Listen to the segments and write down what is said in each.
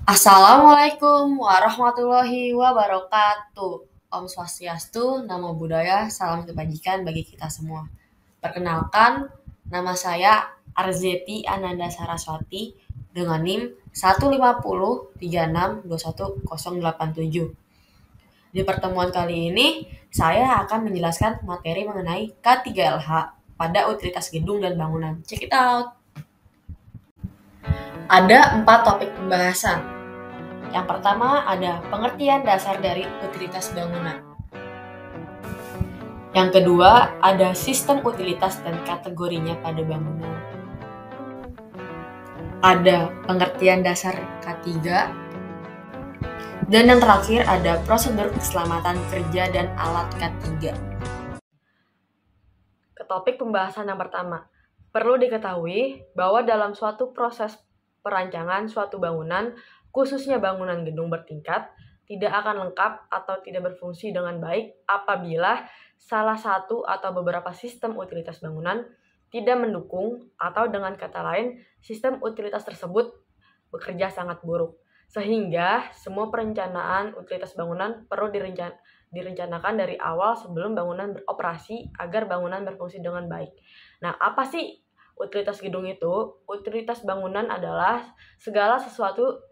Assalamualaikum warahmatullahi wabarakatuh. Om Swastiastu, Namo Buddhaya, salam kebajikan bagi kita semua. Perkenalkan, nama saya Arzeti Ananda Saraswati dengan NIM 15036210087. Di pertemuan kali ini, saya akan menjelaskan materi mengenai K3LH pada utilitas gedung dan bangunan. Check it out! Ada 4 topik pembahasan. Yang pertama ada pengertian dasar dari utilitas bangunan. Yang kedua ada sistem utilitas dan kategorinya pada bangunan. Ada pengertian dasar K3. Dan yang terakhir ada prosedur keselamatan kerja dan alat K3. Ke topik pembahasan yang pertama. Perlu diketahui bahwa dalam suatu proses perancangan suatu bangunan, khususnya bangunan gedung bertingkat, tidak akan lengkap atau tidak berfungsi dengan baik apabila salah satu atau beberapa sistem utilitas bangunan tidak mendukung atau dengan kata lain, sistem utilitas tersebut bekerja sangat buruk. Sehingga semua perencanaan utilitas bangunan perlu direncanakan dari awal sebelum bangunan beroperasi agar bangunan berfungsi dengan baik. Nah, apa sih utilitas gedung itu? Utilitas bangunan adalah segala sesuatu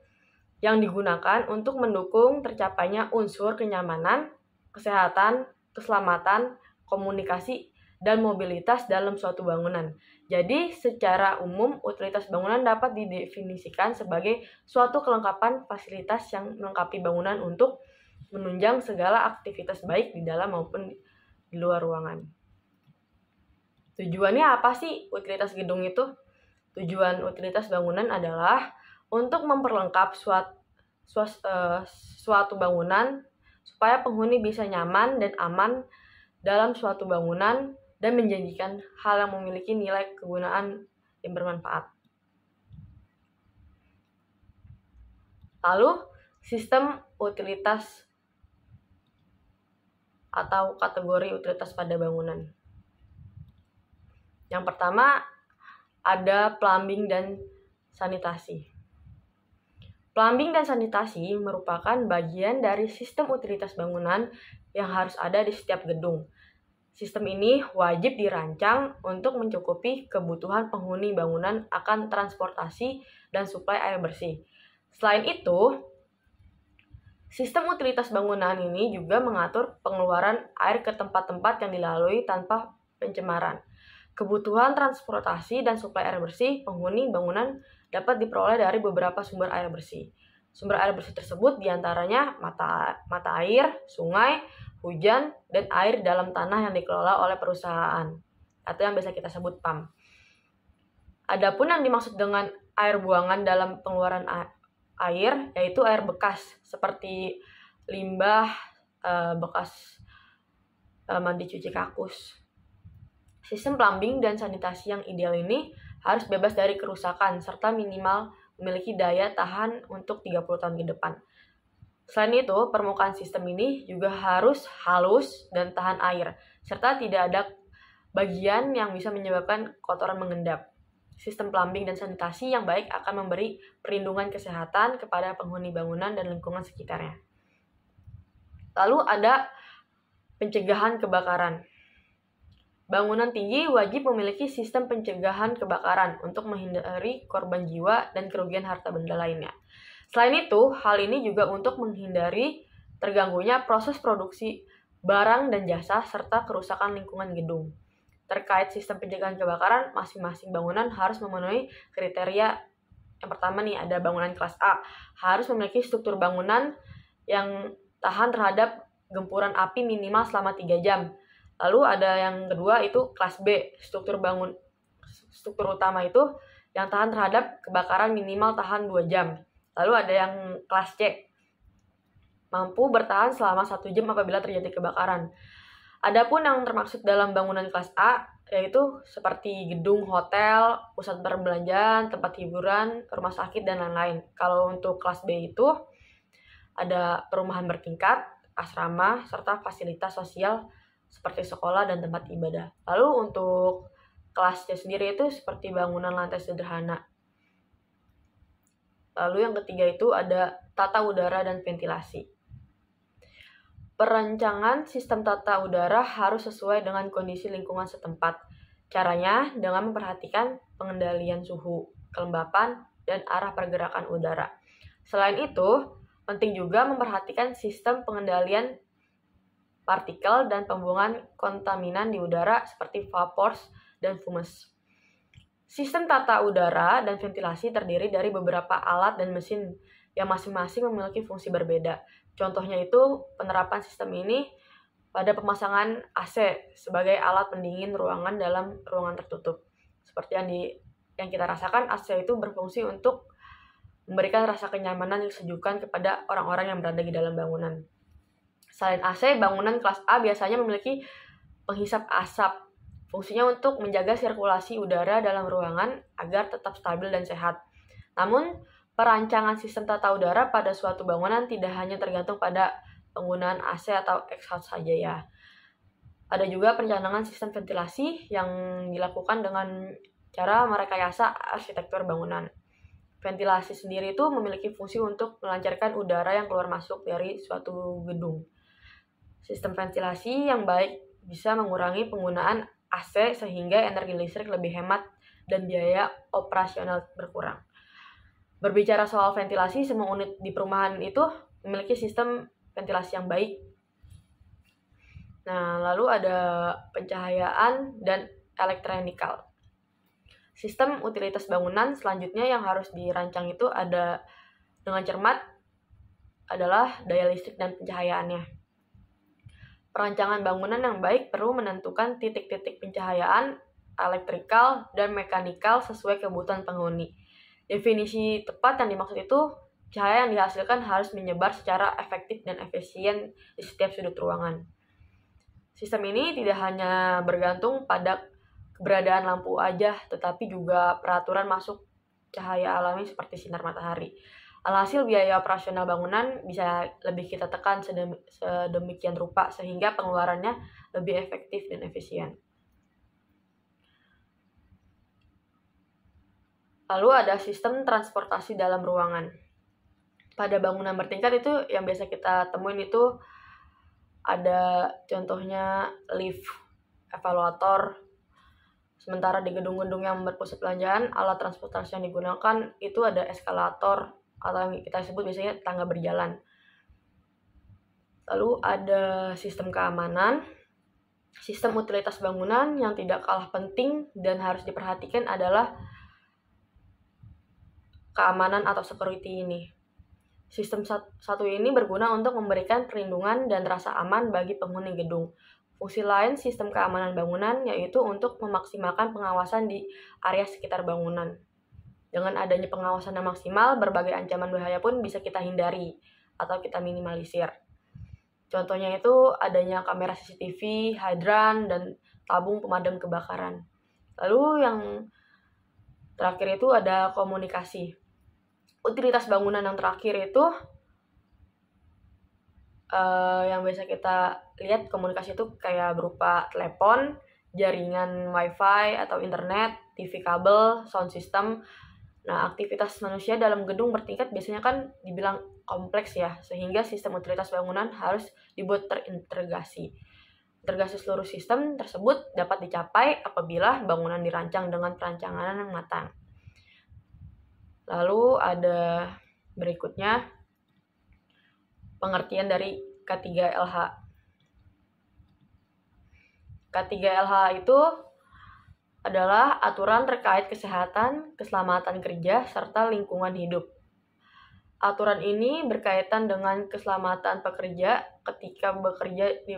yang digunakan untuk mendukung tercapainya unsur kenyamanan, kesehatan, keselamatan, komunikasi, dan mobilitas dalam suatu bangunan. Jadi, secara umum, utilitas bangunan dapat didefinisikan sebagai suatu kelengkapan fasilitas yang melengkapi bangunan untuk menunjang segala aktivitas baik di dalam maupun di luar ruangan. Tujuannya apa sih utilitas gedung itu? Tujuan utilitas bangunan adalah untuk memperlengkap suatu bangunan supaya penghuni bisa nyaman dan aman dalam suatu bangunan dan menjanjikan hal yang memiliki nilai kegunaan yang bermanfaat. Lalu, sistem utilitas atau kategori utilitas pada bangunan. Yang pertama, ada plumbing dan sanitasi. Plumbing dan sanitasi merupakan bagian dari sistem utilitas bangunan yang harus ada di setiap gedung. Sistem ini wajib dirancang untuk mencukupi kebutuhan penghuni bangunan akan transportasi dan suplai air bersih. Selain itu, sistem utilitas bangunan ini juga mengatur pengeluaran air ke tempat-tempat yang dilalui tanpa pencemaran. Kebutuhan transportasi dan suplai air bersih penghuni bangunan dapat diperoleh dari beberapa sumber air bersih. Sumber air bersih tersebut diantaranya mata air, sungai, hujan, dan air dalam tanah yang dikelola oleh perusahaan atau yang biasa kita sebut PAM. Adapun yang dimaksud dengan air buangan dalam pengeluaran air yaitu air bekas seperti limbah, bekas mandi cuci kakus. Sistem plumbing dan sanitasi yang ideal ini harus bebas dari kerusakan serta minimal memiliki daya tahan untuk 30 tahun ke depan. Selain itu, permukaan sistem ini juga harus halus dan tahan air, serta tidak ada bagian yang bisa menyebabkan kotoran mengendap. Sistem plumbing dan sanitasi yang baik akan memberi perlindungan kesehatan kepada penghuni bangunan dan lingkungan sekitarnya. Lalu ada pencegahan kebakaran. Bangunan tinggi wajib memiliki sistem pencegahan kebakaran untuk menghindari korban jiwa dan kerugian harta benda lainnya. Selain itu, hal ini juga untuk menghindari terganggunya proses produksi barang dan jasa serta kerusakan lingkungan gedung. Terkait sistem pencegahan kebakaran, masing-masing bangunan harus memenuhi kriteria. Yang pertama nih, ada bangunan kelas A. Harus memiliki struktur bangunan yang tahan terhadap gempuran api minimal selama 3 jam. Lalu ada yang kedua itu kelas B, struktur utama itu yang tahan terhadap kebakaran minimal tahan 2 jam. Lalu ada yang kelas C, mampu bertahan selama 1 jam apabila terjadi kebakaran. Adapun yang termaksud dalam bangunan kelas A yaitu seperti gedung hotel, pusat perbelanjaan, tempat hiburan, rumah sakit, dan lain-lain. Kalau untuk kelas B itu ada perumahan bertingkat, asrama, serta fasilitas sosial seperti sekolah dan tempat ibadah. Lalu untuk kelasnya sendiri itu seperti bangunan lantai sederhana. Lalu yang ketiga itu ada tata udara dan ventilasi. Perancangan sistem tata udara harus sesuai dengan kondisi lingkungan setempat. Caranya dengan memperhatikan pengendalian suhu, kelembapan, dan arah pergerakan udara. Selain itu, penting juga memperhatikan sistem pengendalian partikel dan pembuangan kontaminan di udara seperti vapors dan fumes. Sistem tata udara dan ventilasi terdiri dari beberapa alat dan mesin yang masing-masing memiliki fungsi berbeda. Contohnya itu penerapan sistem ini pada pemasangan AC sebagai alat pendingin ruangan dalam ruangan tertutup. Seperti yang kita rasakan, AC itu berfungsi untuk memberikan rasa kenyamanan dan kesejukan kepada orang-orang yang berada di dalam bangunan. Selain AC, bangunan kelas A biasanya memiliki penghisap asap. Fungsinya untuk menjaga sirkulasi udara dalam ruangan agar tetap stabil dan sehat. Namun, perancangan sistem tata udara pada suatu bangunan tidak hanya tergantung pada penggunaan AC atau exhaust saja ya. Ada juga perencanaan sistem ventilasi yang dilakukan dengan cara merekayasa arsitektur bangunan. Ventilasi sendiri itu memiliki fungsi untuk melancarkan udara yang keluar masuk dari suatu gedung. Sistem ventilasi yang baik bisa mengurangi penggunaan AC sehingga energi listrik lebih hemat dan biaya operasional berkurang. Berbicara soal ventilasi, semua unit di perumahan itu memiliki sistem ventilasi yang baik. Nah, lalu ada pencahayaan dan elektronikal. Sistem utilitas bangunan selanjutnya yang harus dirancang itu ada dengan cermat adalah daya listrik dan pencahayaannya. Perancangan bangunan yang baik perlu menentukan titik-titik pencahayaan elektrikal dan mekanikal sesuai kebutuhan penghuni. Definisi tepat yang dimaksud itu, cahaya yang dihasilkan harus menyebar secara efektif dan efisien di setiap sudut ruangan. Sistem ini tidak hanya bergantung pada keberadaan lampu aja, tetapi juga peraturan masuk cahaya alami seperti sinar matahari. Alhasil biaya operasional bangunan bisa lebih kita tekan sedemikian rupa sehingga pengeluarannya lebih efektif dan efisien. Lalu ada sistem transportasi dalam ruangan. Pada bangunan bertingkat itu yang biasa kita temuin itu ada contohnya lift, evaluator. Sementara di gedung-gedung yang berpusat perbelanjaan, alat transportasi yang digunakan itu ada eskalator atau yang kita sebut biasanya tangga berjalan. Lalu ada sistem keamanan. Sistem utilitas bangunan yang tidak kalah penting dan harus diperhatikan adalah keamanan atau security ini. Sistem satu ini berguna untuk memberikan perlindungan dan rasa aman bagi penghuni gedung. Fungsi lain sistem keamanan bangunan yaitu untuk memaksimalkan pengawasan di area sekitar bangunan. Dengan adanya pengawasan yang maksimal, berbagai ancaman bahaya pun bisa kita hindari atau kita minimalisir. Contohnya itu adanya kamera CCTV, hidran, dan tabung pemadam kebakaran. Lalu yang terakhir itu ada komunikasi. Utilitas bangunan yang terakhir itu yang biasa kita lihat komunikasi itu kayak berupa telepon, jaringan wifi atau internet, TV kabel, sound system. Nah, aktivitas manusia dalam gedung bertingkat biasanya kan dibilang kompleks ya, sehingga sistem utilitas bangunan harus dibuat terintegrasi. Integrasi seluruh sistem tersebut dapat dicapai apabila bangunan dirancang dengan perencanaan yang matang. Lalu ada berikutnya pengertian dari K3LH. K3LH itu adalah aturan terkait kesehatan, keselamatan kerja, serta lingkungan hidup. Aturan ini berkaitan dengan keselamatan pekerja ketika bekerja di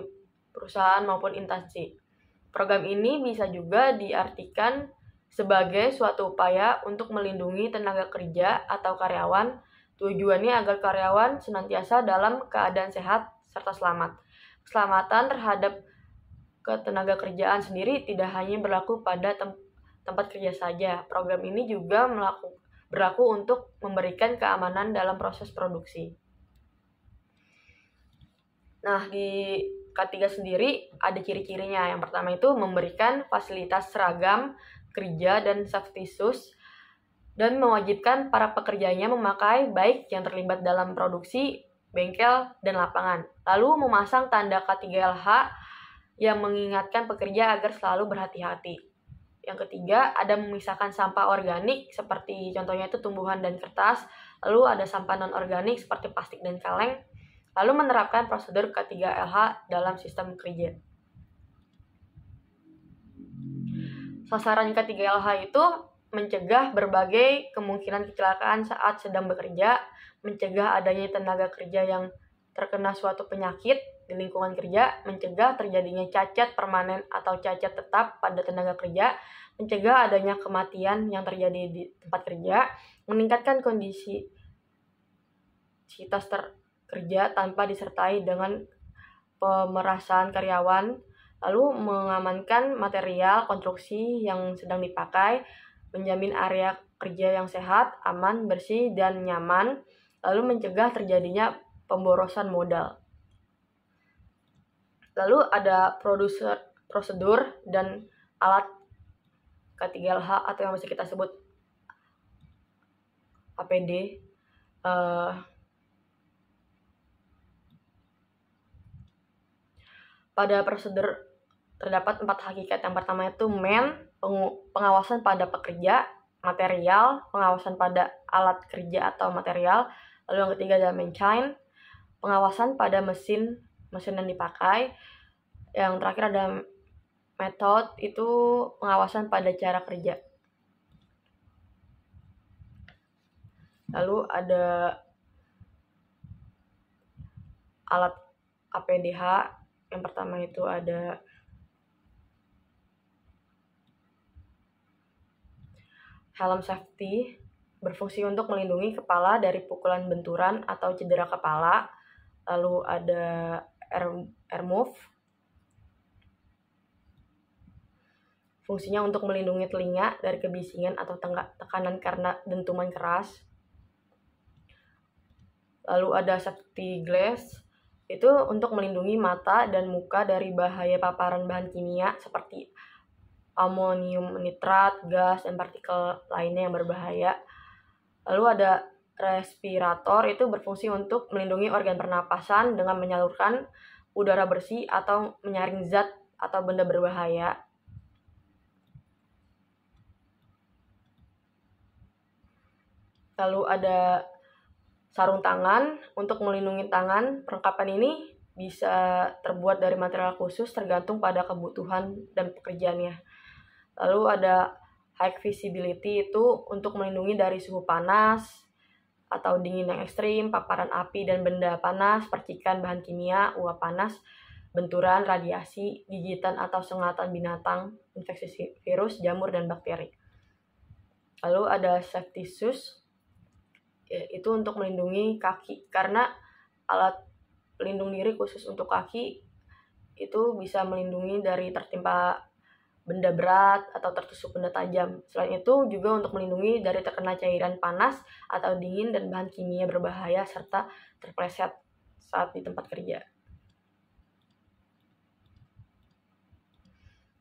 perusahaan maupun instansi. Program ini bisa juga diartikan sebagai suatu upaya untuk melindungi tenaga kerja atau karyawan. Tujuannya agar karyawan senantiasa dalam keadaan sehat serta selamat. Keselamatan terhadap ketenaga kerjaan sendiri tidak hanya berlaku pada tempat kerja saja. Program ini juga berlaku untuk memberikan keamanan dalam proses produksi. Nah, di K3 sendiri ada ciri-cirinya. Yang pertama itu memberikan fasilitas seragam kerja dan safety shoes dan mewajibkan para pekerjanya memakai baik yang terlibat dalam produksi, bengkel, dan lapangan. Lalu memasang tanda K3LH yang mengingatkan pekerja agar selalu berhati-hati. Yang ketiga, ada memisahkan sampah organik seperti contohnya itu tumbuhan dan kertas, lalu ada sampah non-organik seperti plastik dan kaleng, lalu menerapkan prosedur K3LH dalam sistem kerja. Sasaran K3LH itu mencegah berbagai kemungkinan kecelakaan saat sedang bekerja, mencegah adanya tenaga kerja yang terkena suatu penyakit di lingkungan kerja, mencegah terjadinya cacat permanen atau cacat tetap pada tenaga kerja, mencegah adanya kematian yang terjadi di tempat kerja, meningkatkan kondisi kerja tanpa disertai dengan pemerasan karyawan, lalu mengamankan material konstruksi yang sedang dipakai, menjamin area kerja yang sehat, aman, bersih, dan nyaman, lalu mencegah terjadinya pemborosan modal. Lalu ada prosedur dan alat K3LH atau yang bisa kita sebut APD. Pada prosedur terdapat 4 hakikat. Yang pertama itu pengawasan pada pekerja, material, pengawasan pada alat kerja atau material. Lalu yang ketiga ada maintain, pengawasan pada mesin yang dipakai. Yang terakhir ada method, itu pengawasan pada cara kerja. Lalu ada alat APDH. Yang pertama itu ada helm safety, berfungsi untuk melindungi kepala dari pukulan benturan atau cedera kepala. Lalu ada air move, fungsinya untuk melindungi telinga dari kebisingan atau tekanan karena dentuman keras. Lalu ada safety glass, itu untuk melindungi mata dan muka dari bahaya paparan bahan kimia seperti amonium nitrat, gas, dan partikel lainnya yang berbahaya. Lalu ada respirator, itu berfungsi untuk melindungi organ pernapasan dengan menyalurkan udara bersih atau menyaring zat atau benda berbahaya. Lalu ada sarung tangan untuk melindungi tangan. Perlengkapan ini bisa terbuat dari material khusus tergantung pada kebutuhan dan pekerjaannya. Lalu ada high visibility, itu untuk melindungi dari suhu panas atau dingin yang ekstrim, paparan api dan benda panas, percikan bahan kimia, uap panas, benturan, radiasi, gigitan atau sengatan binatang, infeksi virus, jamur, dan bakteri. Lalu ada safety shoes, itu untuk melindungi kaki, karena alat pelindung diri khusus untuk kaki itu bisa melindungi dari tertimpa benda berat atau tertusuk benda tajam. Selain itu juga untuk melindungi dari terkena cairan panas atau dingin dan bahan kimia berbahaya serta terpleset saat di tempat kerja.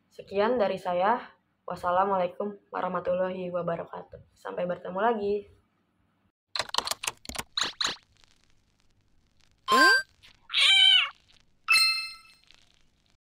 Sekian dari saya. Wassalamualaikum warahmatullahi wabarakatuh. Sampai bertemu lagi.